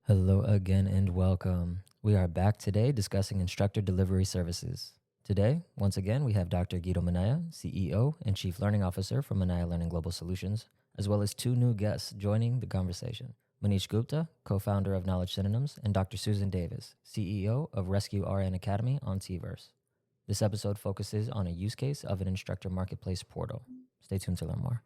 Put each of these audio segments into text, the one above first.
Hello again and welcome. We are back today discussing instructor delivery services. Today, once again, we have Dr. Guido Minaya, CEO and Chief Learning Officer for Minaya Learning Global Solutions, as well as two new guests joining the conversation. Manish Gupta, co-founder of Knowledge Synonyms, and Dr. Susan Davis, CEO of RescueRN Academy on Tverse. This episode focuses on a use case of an instructor marketplace portal. Stay tuned to learn more.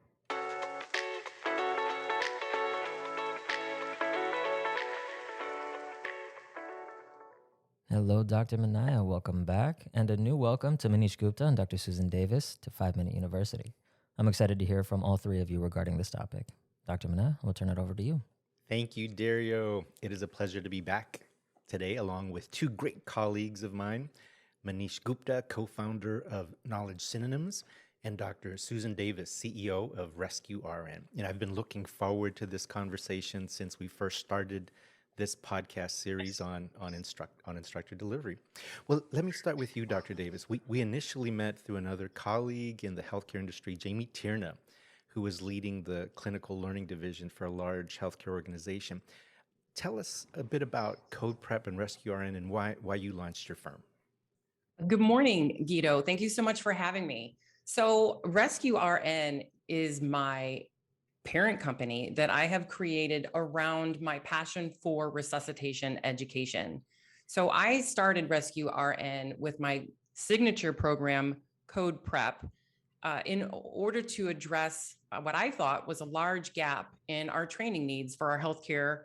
Hello, Dr. Minaya. Welcome back. And a new welcome to Manish Gupta and Dr. Susan Davis to 5 Minute University. I'm excited to hear from all three of you regarding this topic. Dr. Minaya, we'll turn it over to you. Thank you, Dario. It is a pleasure to be back today along with two great colleagues of mine, Manish Gupta, co-founder of Knowledge Synonyms, and Dr. Susan Davis, CEO of RescueRN. And I've been looking forward to this conversation since we first started this podcast series on instructor delivery. Well, let me start with you, Dr. Davis. We initially met through another colleague in the healthcare industry, Jamie Tierna, who was leading the clinical learning division for a large healthcare organization. Tell us a bit about Code Prep and RescueRN and why you launched your firm. Good morning, Guido. Thank you so much for having me. So RescueRN is my parent company that I have created around my passion for resuscitation education. So I started RescueRN with my signature program, Code Prep, in order to address what I thought was a large gap in our training needs for our healthcare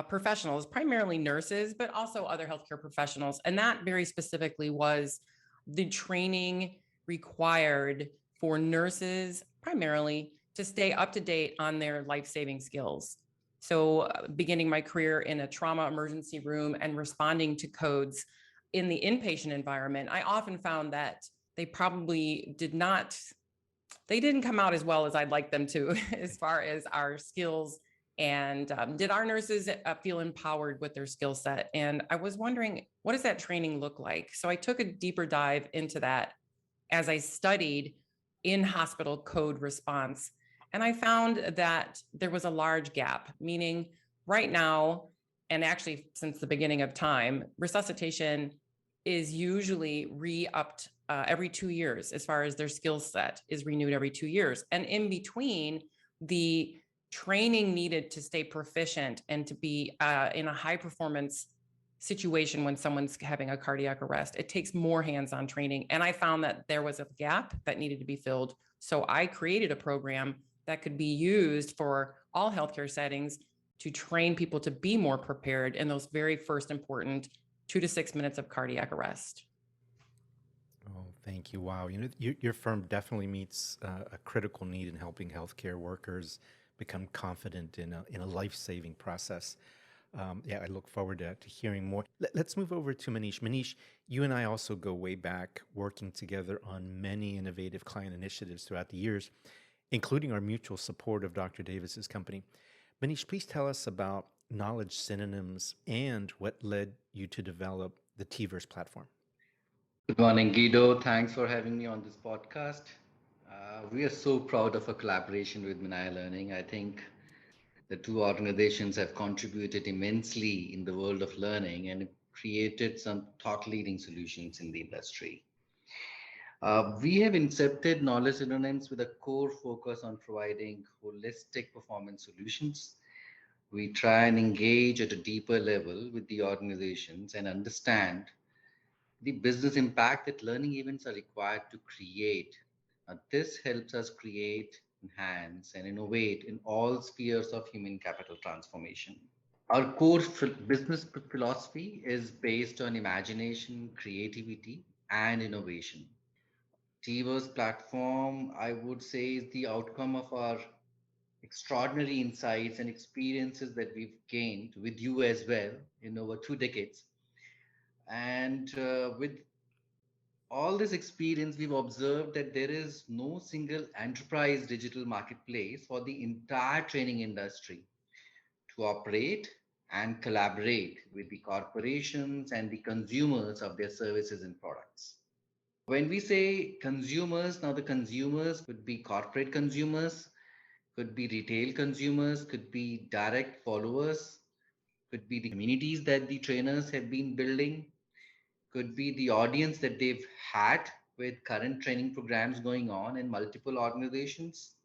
professionals, primarily nurses, but also other healthcare professionals. And that very specifically was the training required for nurses, primarily, to stay up to date on their life-saving skills. So beginning my career in a trauma emergency room and responding to codes in the inpatient environment, I often found that they probably didn't come out as well as I'd like them to as far as our skills. And did our nurses feel empowered with their skill set? And I was wondering, what does that training look like? So I took a deeper dive into that as I studied in-hospital code response. And I found that there was a large gap, meaning right now, and actually since the beginning of time, resuscitation is usually re-upped every 2 years as far as their skill set is renewed every 2 years. And in between, the training needed to stay proficient and to be in a high performance situation when someone's having a cardiac arrest, it takes more hands-on training. And I found that there was a gap that needed to be filled. So I created a program that could be used for all healthcare settings to train people to be more prepared in those very first important 2 to 6 minutes of cardiac arrest. Oh, thank you. Wow. Your firm definitely meets a critical need in helping healthcare workers become confident in a life-saving process. I look forward to hearing more. Let's move over to Manish. Manish, you and I also go way back, working together on many innovative client initiatives throughout the years, including our mutual support of Dr. Davis's company. Manish, please tell us about Knowledge Synonyms and what led you to develop the Tverse platform. Good morning, Guido. Thanks for having me on this podcast. We are so proud of our collaboration with Minaya Learning. I think the two organizations have contributed immensely in the world of learning and created some thought-leading solutions in the industry. We have incepted Knowledge Synonyms with a core focus on providing holistic performance solutions. We try and engage at a deeper level with the organizations and understand the business impact that learning events are required to create. This helps us create, enhance, and innovate in all spheres of human capital transformation. Our core business philosophy is based on imagination, creativity, and innovation. Tverse platform, I would say, is the outcome of our extraordinary insights and experiences that we've gained with you as well in over 2 decades. And with all this experience, we've observed that there is no single enterprise digital marketplace for the entire training industry to operate and collaborate with the corporations and the consumers of their services and products. When we say consumers, now the consumers could be corporate consumers, could be retail consumers, could be direct followers, could be the communities that the trainers have been building, could be the audience that they've had with current training programs going on in multiple organizations.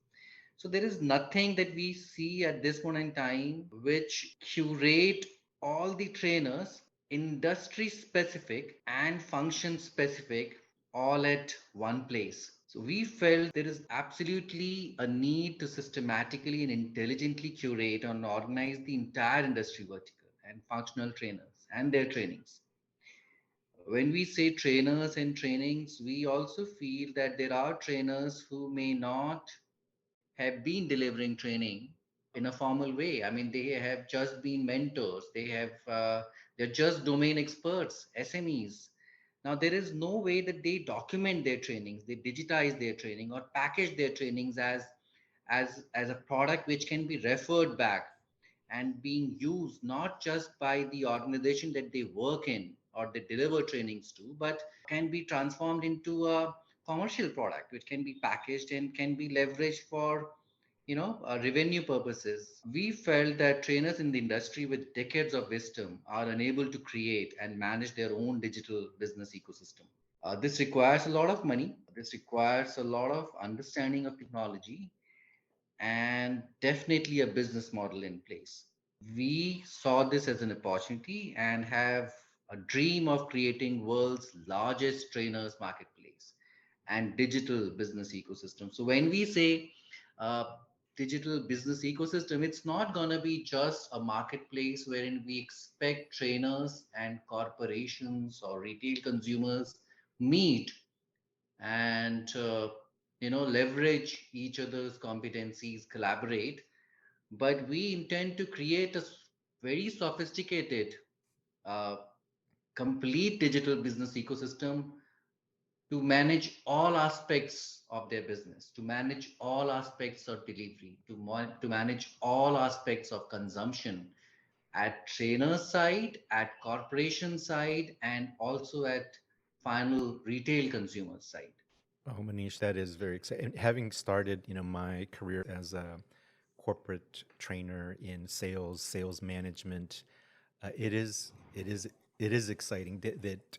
So there is nothing that we see at this point in time which curate all the trainers industry specific and function specific all at one place. So we felt there is absolutely a need to systematically and intelligently curate and organize the entire industry vertical and functional trainers and their trainings. When we say trainers and trainings, we also feel that there are trainers who may not have been delivering training in a formal way. I mean, they have just been mentors. They're just domain experts, SMEs. Now, there is no way that they document their trainings, they digitize their training or package their trainings as a product which can be referred back and being used not just by the organization that they work in or they deliver trainings to, but can be transformed into a commercial product which can be packaged and can be leveraged for revenue purposes. We felt that trainers in the industry with decades of wisdom are unable to create and manage their own digital business ecosystem. This requires a lot of money. This requires a lot of understanding of technology and definitely a business model in place. We saw this as an opportunity and have a dream of creating world's largest trainers marketplace and digital business ecosystem. So when we say uh, digital business ecosystem, it's not going to be just a marketplace wherein we expect trainers and corporations or retail consumers meet and leverage each other's competencies, collaborate, but we intend to create a very sophisticated uh, complete digital business ecosystem to manage all aspects of their business, to manage all aspects of delivery, to manage all aspects of consumption at trainer side, at corporation side, and also at final retail consumer side. Oh, Manish, that is very exciting. Having started, my career as a corporate trainer in sales management, it is exciting that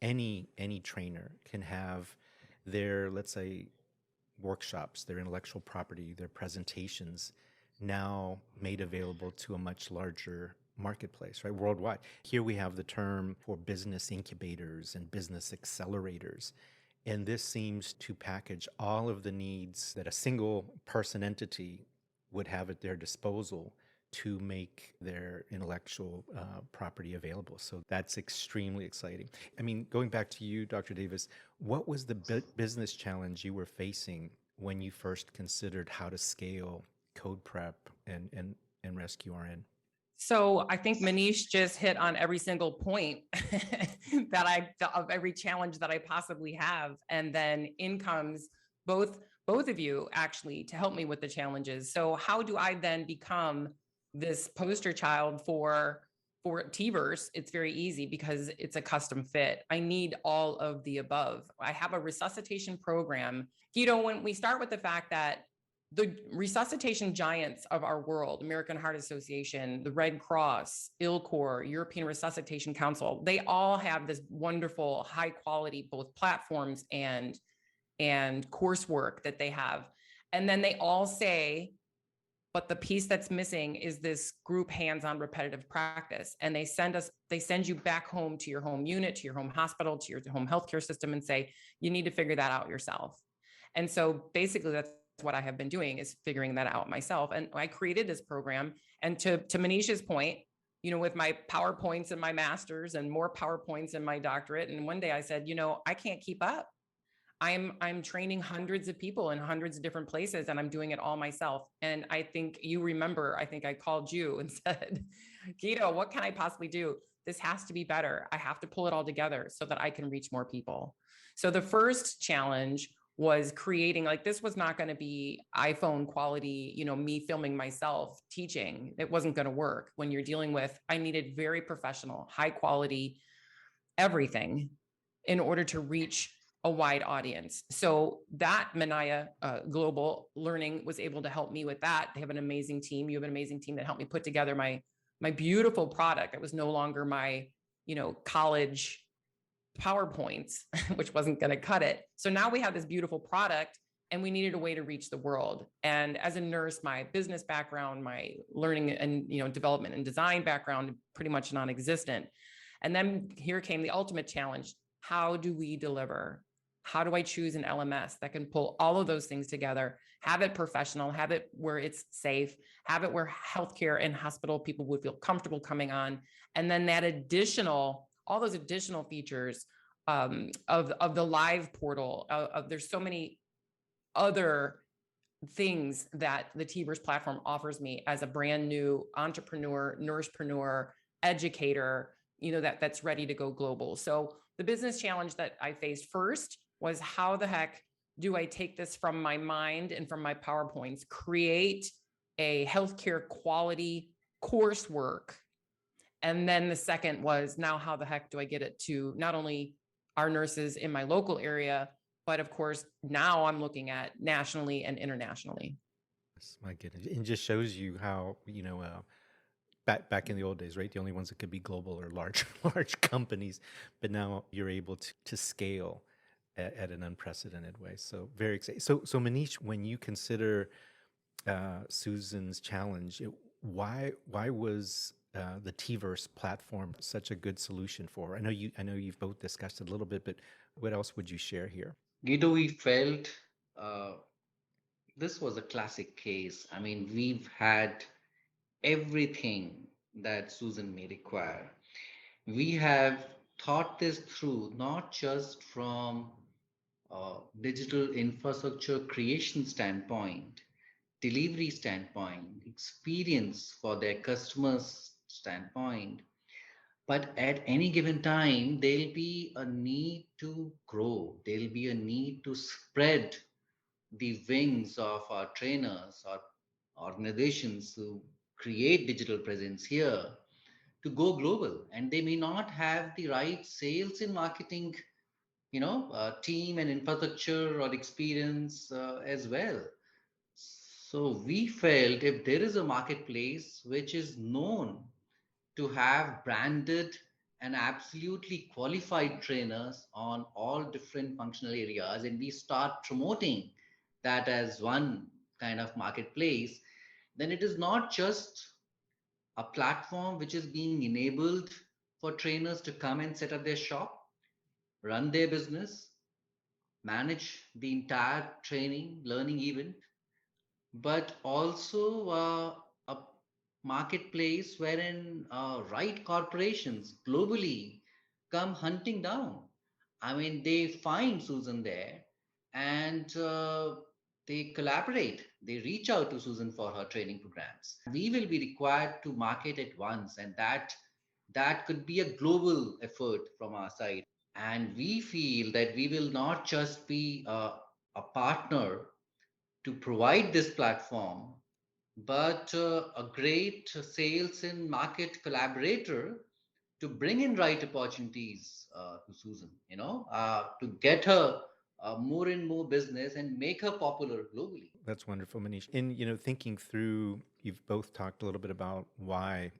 any trainer can have their, let's say, workshops, their intellectual property, their presentations now made available to a much larger marketplace, right? Worldwide. Here we have the term for business incubators and business accelerators. And this seems to package all of the needs that a single person entity would have at their disposal to make their intellectual property available. So that's extremely exciting. I mean, going back to you, Dr. Davis, what was the business challenge you were facing when you first considered how to scale Code Prep and RescueRN? So I think Manish just hit on every single point of every challenge that I possibly have. And then in comes both of you actually to help me with the challenges. So how do I then become this poster child for Tverse? It's very easy because it's a custom fit. I need all of the above. I have a resuscitation program. Guido, when we start with the fact that the resuscitation giants of our world, American Heart Association, the Red Cross, ILCOR, European Resuscitation Council, they all have this wonderful, high quality, both platforms and coursework that they have. And then they all say, but the piece that's missing is this group hands-on repetitive practice. And they send you back home to your home unit, to your home hospital, to your home healthcare system and say, you need to figure that out yourself. And so basically that's what I have been doing, is figuring that out myself. And I created this program. And to Manish's point, with my PowerPoints and my master's and more PowerPoints and my doctorate. And one day I said, I can't keep up. I'm training hundreds of people in hundreds of different places, and I'm doing it all myself. And I think you remember, I think I called you and said, Guido, what can I possibly do? This has to be better. I have to pull it all together so that I can reach more people. So the first challenge was creating, like, this was not going to be iPhone quality, me filming myself teaching. It wasn't going to work. When you're dealing with, I needed very professional, high quality, everything in order to reach a wide audience. So that Minaya Global Learning was able to help me with that. They have an amazing team. You have an amazing team that helped me put together my my beautiful product. It was no longer my, college PowerPoints, which wasn't going to cut it. So now we have this beautiful product and we needed a way to reach the world. And as a nurse, my business background, my learning and, development and design background, pretty much non-existent. And then here came the ultimate challenge. How do we deliver? How do I choose an LMS that can pull all of those things together, have it professional, have it where it's safe, have it where healthcare and hospital people would feel comfortable coming on, and then all those additional features of the live portal. There's so many other things that the TVerse platform offers me as a brand new entrepreneur, nursepreneur, educator, that's ready to go global. So the business challenge that I faced first was, how the heck do I take this from my mind and from my PowerPoints, create a healthcare quality coursework? And then the second was, now how the heck do I get it to not only our nurses in my local area, but of course, now I'm looking at nationally and internationally. My goodness. It just shows you how, back in the old days, right? The only ones that could be global are large companies, but now you're able to scale at an unprecedented way. So very exciting. So Manish, when you consider Susan's challenge, why was the TVerse platform such a good solution for her? I know you've both discussed it a little bit, but what else would you share here? Guido, we felt this was a classic case. I mean, we've had everything that Susan may require. We have thought this through, not just from a digital infrastructure creation standpoint, delivery standpoint, experience for their customers standpoint, but at any given time, there'll be a need to grow. There'll be a need to spread the wings of our trainers or organizations who create digital presence here to go global. And they may not have the right sales and marketing, team and infrastructure or experience as well. So we felt if there is a marketplace which is known to have branded and absolutely qualified trainers on all different functional areas, and we start promoting that as one kind of marketplace, then it is not just a platform which is being enabled for trainers to come and set up their shop, run their business, manage the entire training learning event, but also a marketplace wherein right corporations globally come hunting down. I mean, they find Susan there and they collaborate. They reach out to Susan for her training programs. We will be required to market at once, and that could be a global effort from our side. And we feel that we will not just be a partner to provide this platform, but a great sales and market collaborator to bring in right opportunities to Susan, to get her more and more business and make her popular globally. That's wonderful, Manish. And thinking through, you've both talked a little bit about why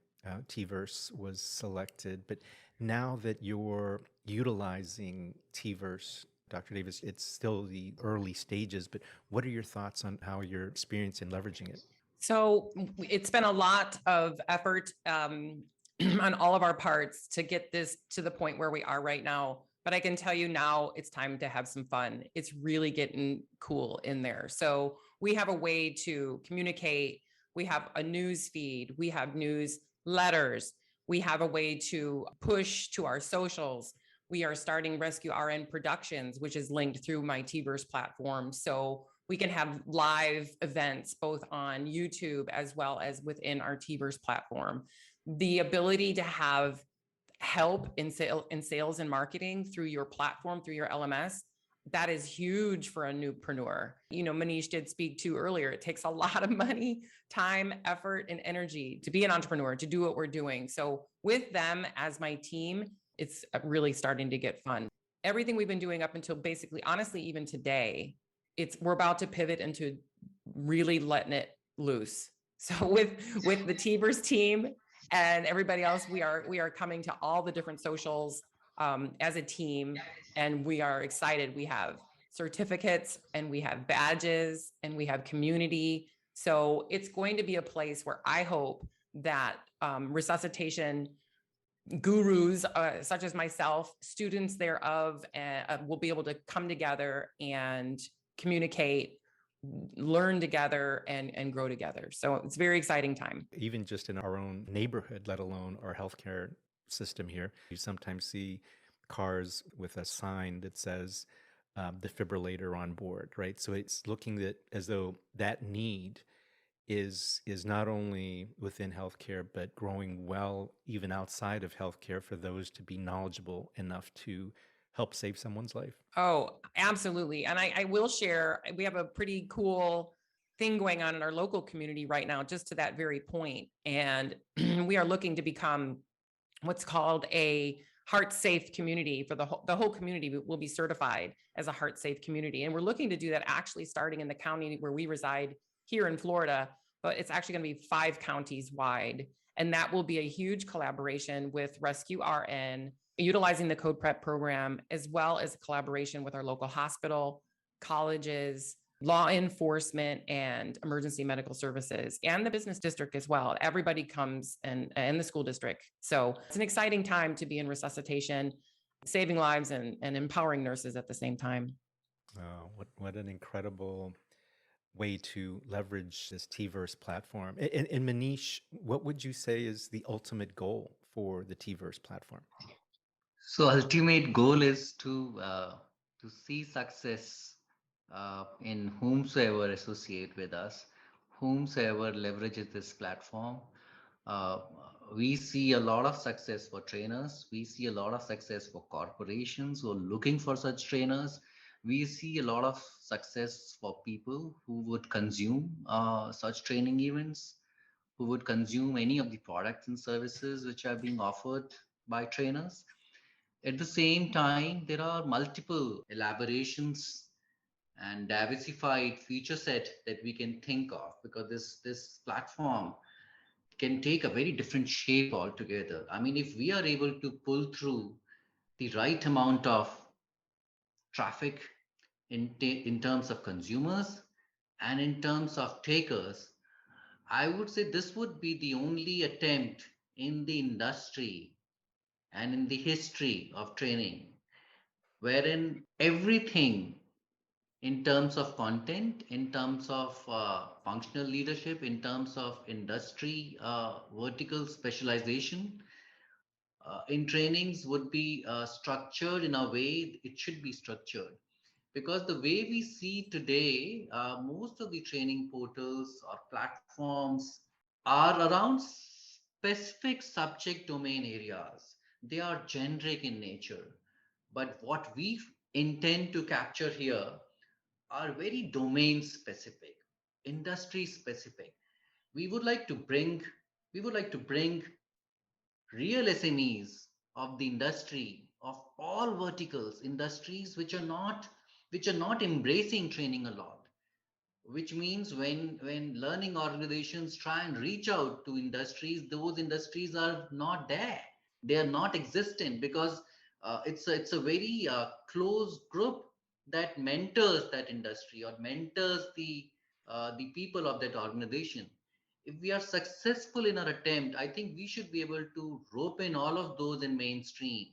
TVerse was selected, but now that you're utilizing TVerse, Dr. Davis, it's still the early stages, but what are your thoughts on how you're experiencing leveraging it? So it's been a lot of effort on all of our parts to get this to the point where we are right now. But I can tell you now it's time to have some fun. It's really getting cool in there. So we have a way to communicate. We have a news feed. We have newsletters. We have a way to push to our socials. We are starting RescueRN Productions, which is linked through my TVerse platform. So we can have live events both on YouTube as well as within our TVerse platform. The ability to have help in sales and marketing through your platform, through your LMS, that is huge for a newpreneur. Manish did speak to earlier, it takes a lot of money, time, effort, and energy to be an entrepreneur, to do what we're doing. So with them as my team, it's really starting to get fun. Everything we've been doing up until basically, honestly, even today, we're about to pivot into really letting it loose. So with the TVerse team and everybody else, we are coming to all the different socials as a team, and we are excited. We have certificates and we have badges and we have community. So it's going to be a place where I hope that resuscitation gurus such as myself, students thereof, will be able to come together and communicate, learn together, and grow together. So it's a very exciting time. Even just in our own neighborhood, let alone our healthcare system here, you sometimes see cars with a sign that says defibrillator on board, right? So it's looking at as though that need is not only within healthcare, but growing well even outside of healthcare for those to be knowledgeable enough to help save someone's life. Oh, absolutely. And I will share, we have a pretty cool thing going on in our local community right now, just to that very point. And we are looking to become what's called a heart safe community. For the whole community will be certified as a heart safe community. And we're looking to do that actually starting in the county where we reside here in Florida, but it's actually going to be 5 counties wide. And that will be a huge collaboration with RescueRN, utilizing the Code Prep program, as well as a collaboration with our local hospital, colleges, law enforcement, and emergency medical services, and the business district as well. Everybody comes, and the school district. So it's an exciting time to be in resuscitation, saving lives and empowering nurses at the same time. What an incredible way to leverage this Tverse platform. And Manish, what would you say is the ultimate goal for the Tverse platform? So ultimate goal is to see success in whomsoever associate with us, whomsoever leverages this platform. Uh, we see a lot of success for trainers. We see a lot of success for corporations who are looking for such trainers. We see a lot of success for people who would consume such training events, who would consume any of the products and services which are being offered by trainers. At the same time, there are multiple elaborations and diversified feature set that we can think of, because this platform can take a very different shape altogether. I mean, if we are able to pull through the right amount of traffic in terms of consumers and in terms of takers, I would say this would be the only attempt in the industry and in the history of training wherein everything in terms of content, in terms of functional leadership, in terms of industry vertical specialization, in trainings would be structured in a way it should be structured. Because the way we see today, most of the training portals or platforms are around specific subject domain areas. They are generic in nature. But what we intend to capture here are very domain specific, industry specific. We would like to bring we would like to bring real SMEs of the industry, of all verticals, industries which are not embracing training a lot, which means when learning organizations try and reach out to industries, those industries are not there. They are not existent because it's a very close group that mentors that industry or mentors the people of that organization. If we are successful in our attempt, I think we should be able to rope in all of those in mainstream.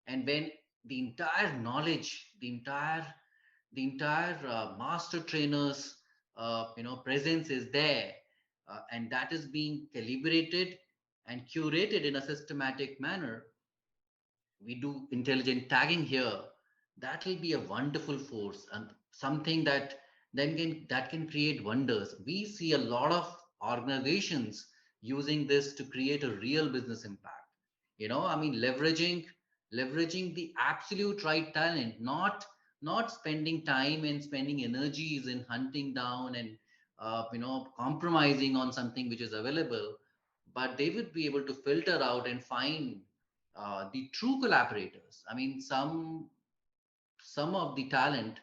And when the entire knowledge, the entire master trainers presence is there, and that is being calibrated and curated in a systematic manner, we do intelligent tagging here, that will be a wonderful force and something that can create wonders. We see a lot of organizations using this to create a real business impact. I mean, leveraging the absolute right talent, not spending time and spending energies in hunting down and compromising on something which is available, but they would be able to filter out and find the true collaborators. I mean, some of the talent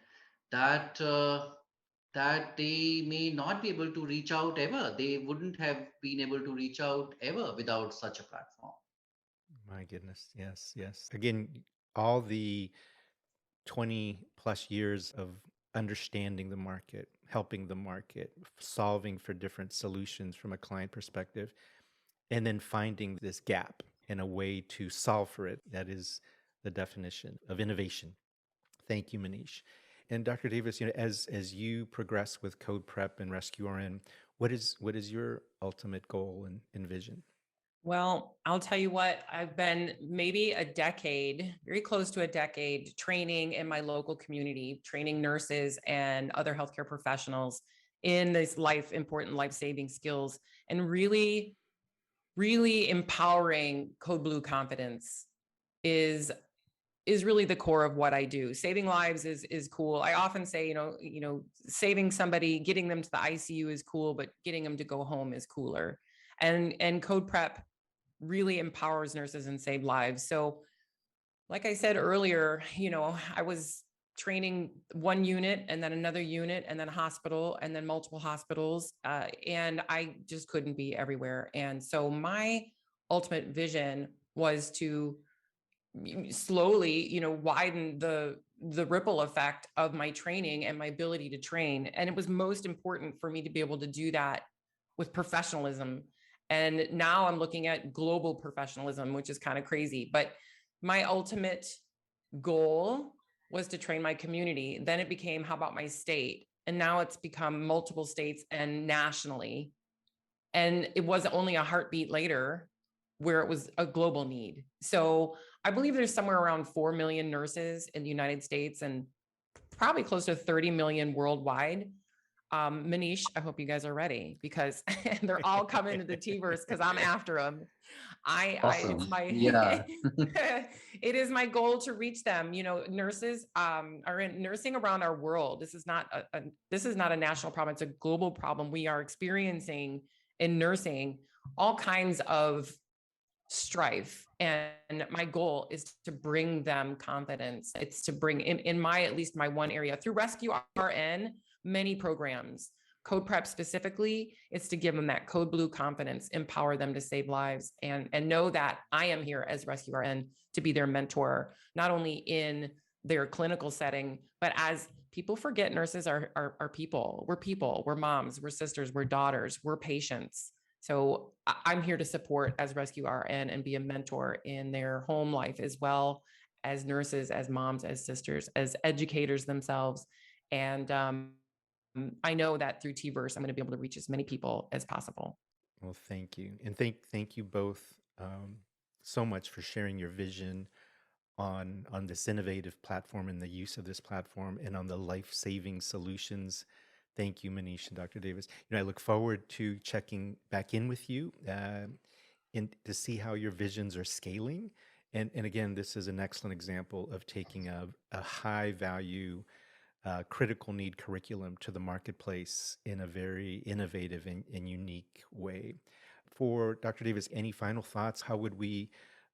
that that they may not be able to reach out ever. They wouldn't have been able to reach out ever without such a platform. My goodness. Yes, yes. Again, all the 20 plus years of understanding the market, helping the market, solving for different solutions from a client perspective, and then finding this gap and a way to solve for it. That is the definition of innovation. Thank you, Manish. And Dr. Davis, as you progress with Code Prep and RescueRN, what is your ultimate goal and vision? Well, I'll tell you what, I've been maybe a decade, very close to a decade, training in my local community, training nurses and other healthcare professionals in these important life-saving skills, and really, really empowering Code Blue confidence is really the core of what I do. Saving lives is cool. I often say, saving somebody, getting them to the ICU is cool, but getting them to go home is cooler. And Code Prep really empowers nurses and save lives. So, like I said earlier, I was training one unit and then another unit and then a hospital and then multiple hospitals. And I just couldn't be everywhere. And so my ultimate vision was to slowly, widen the ripple effect of my training and my ability to train. And it was most important for me to be able to do that with professionalism. And now I'm looking at global professionalism, which is kind of crazy. But my ultimate goal was to train my community. Then it became, how about my state? And now it's become multiple states and nationally. And it was only a heartbeat later where it was a global need. So I believe there's somewhere around 4 million nurses in the United States and probably close to 30 million worldwide. Manish, I hope you guys are ready, because they're all coming to the T-verse because I'm after them. It's Awesome. my, Yeah. it is my goal to reach them. Nurses are in nursing around our world. This is not a national problem. It's a global problem. We are experiencing in nursing all kinds of strife, and my goal is to bring them confidence. It's to bring in my, at least my one area through RescueRN, many programs, Code Prep specifically, it's to give them that Code Blue confidence, empower them to save lives, and know that I am here as RescueRN to be their mentor, not only in their clinical setting, but as people forget, nurses are people. We're people, we're moms, we're sisters, we're daughters, we're patients. So I'm here to support as RescueRN and be a mentor in their home life, as well as nurses, as moms, as sisters, as educators themselves. And I know that through T-verse, I'm going to be able to reach as many people as possible. Well, thank you. And thank you both so much for sharing your vision on this innovative platform and the use of this platform and on the life-saving solutions. Thank you, Manish and Dr. Davis. I look forward to checking back in with you to see how your visions are scaling. And again, this is an excellent example of taking a high value, critical need curriculum to the marketplace in a very innovative and unique way. For Dr. Davis, any final thoughts? How would we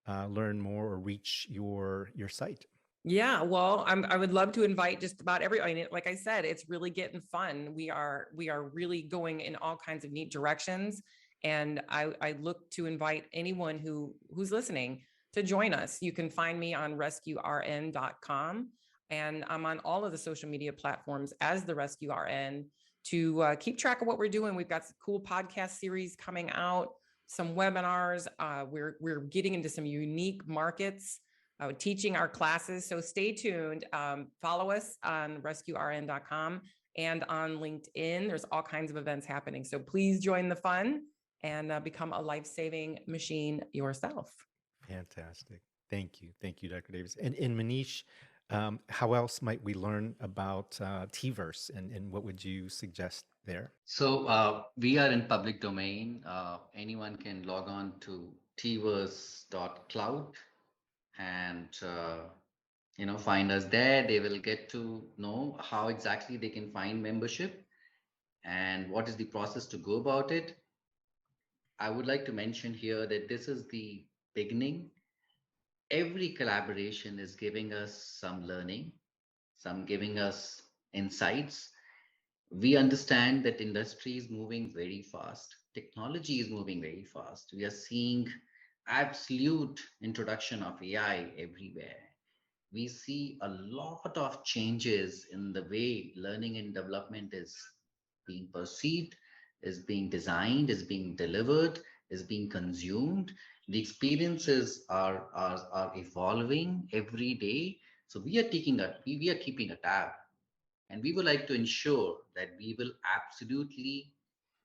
learn more or reach your site? Yeah, well, I would love to invite just about everybody. I mean, like I said, it's really getting fun. We are really going in all kinds of neat directions, and I look to invite anyone who's listening to join us. You can find me on RescueRN.com, and I'm on all of the social media platforms as the RescueRN to keep track of what we're doing. We've got some cool podcast series coming out, some webinars. We're getting into some unique markets, teaching our classes. So stay tuned. Follow us on RescueRN.com and on LinkedIn. There's all kinds of events happening. So please join the fun and become a life-saving machine yourself. Fantastic. Thank you. Thank you, Dr. Davis. And Manish, how else might we learn about T-verse, and what would you suggest there? So we are in public domain. Anyone can log on to tverse.cloud and find us there. They will get to know how exactly they can find membership and what is the process to go about it. I would like to mention here that this is the beginning. Every collaboration is giving us some learning, some giving us insights. We understand that industry is moving very fast. Technology is moving very fast. We are seeing absolute introduction of AI everywhere. We see a lot of changes in the way learning and development is being perceived, is being designed, is being delivered, is being consumed. The experiences are evolving every day. So we are keeping a tab, and we would like to ensure that we will absolutely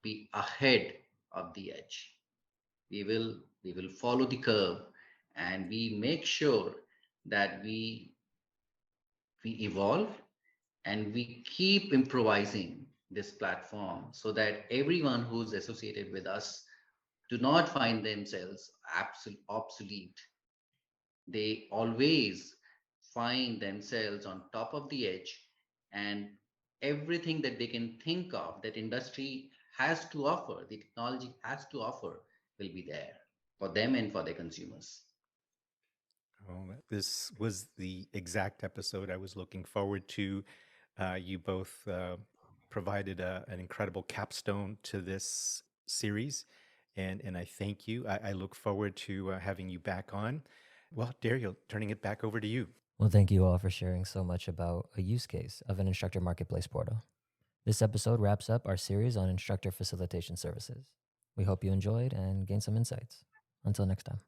be ahead of the edge. We will follow the curve, and we make sure that we evolve and we keep improvising this platform so that everyone who's associated with us do not find themselves obsolete. They always find themselves on top of the edge, and everything that they can think of that industry has to offer, the technology has to offer, will be there for them and for their consumers. Oh, this was the exact episode I was looking forward to. You both provided an incredible capstone to this series, and I thank you. I look forward to having you back on. Well, Dario, turning it back over to you. Well, thank you all for sharing so much about a use case of an instructor marketplace portal. This episode wraps up our series on instructor facilitation services. We hope you enjoyed and gained some insights. Until next time.